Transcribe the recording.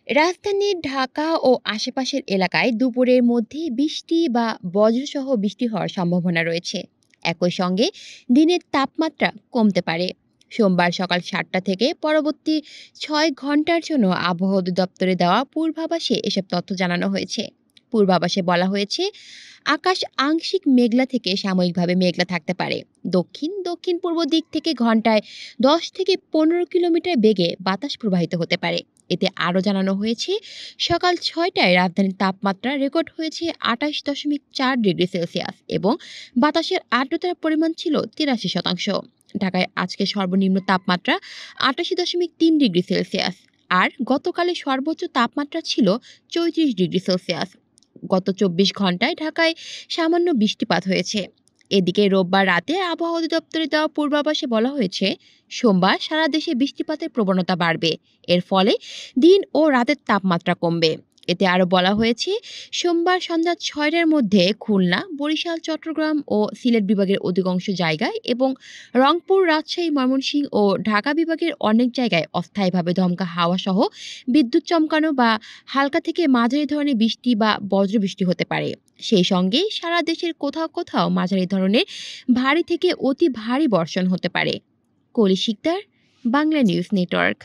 রাজধানীর ঢাকা ও আশেপাশের এলাকায় দুপুরের মধ্যে বৃষ্টি বা বজ্রসহ বৃষ্টি হওয়ার সম্ভাবনা রয়েছে। একই সঙ্গে দিনের তাপমাত্রা কমতে পারে। সোমবার সকাল ৭টা থেকে পরবর্তী ৬ ঘন্টার জন্য আবহাওয়া অধিদপ্তরে দেওয়া পূর্বাভাসে এসব তথ্য জানানো হয়েছে। পূর্বাভাসে বলা হয়েছে, আকাশ আংশিক মেঘলা থেকে সাময়িকভাবে মেঘলা থাকতে পারে। দক্ষিণ দক্ষিণ পূর্ব দিক থেকে ঘন্টায় ১০ থেকে ১৫ কিলোমিটার বেগে বাতাস প্রবাহিত হতে পারে। এতে আরও জানানো হয়েছে, সকাল ৬টায় রাজধানীর তাপমাত্রা রেকর্ড হয়েছে ২৮.৪ ডিগ্রি সেলসিয়াস এবং বাতাসের আর্দ্রতার পরিমাণ ছিল ৮৩%। ঢাকায় আজকে সর্বনিম্ন তাপমাত্রা ৮৮.৩ ডিগ্রি সেলসিয়াস, আর গতকালের সর্বোচ্চ তাপমাত্রা ছিল ৩৪ ডিগ্রি সেলসিয়াস। গত ২৪ ঘন্টায় ঢাকায় সামান্য বৃষ্টিপাত হয়েছে। এদিকে রোববার রাতে আবহাওয়া অধিদপ্তরে দেওয়া পূর্বাভাসে বলা হয়েছে, সোমবার সারা দেশে বৃষ্টিপাতের প্রবণতা বাড়বে। এর ফলে দিন ও রাতের তাপমাত্রা কমবে। এতে আরও বলা হয়েছে, সোমবার সন্ধ্যা ৬টার মধ্যে খুলনা, বরিশাল, চট্টগ্রাম ও সিলেট বিভাগের অধিকাংশ জায়গায় এবং রংপুর, রাজশাহী, ময়মনসিংহ ও ঢাকা বিভাগের অনেক জায়গায় অস্থায়ীভাবে দমকা হাওয়া সহ বিদ্যুৎ চমকানো বা হালকা থেকে মাঝারি ধরনের বৃষ্টি বা বজ্রবৃষ্টি হতে পারে। সেই সঙ্গে সারা দেশের কোথাও কোথাও মাঝারি ধরনের ভারী থেকে অতি ভারী বর্ষণ হতে পারে। কলি শিকদার, বাংলা নিউজ নেটওয়ার্ক।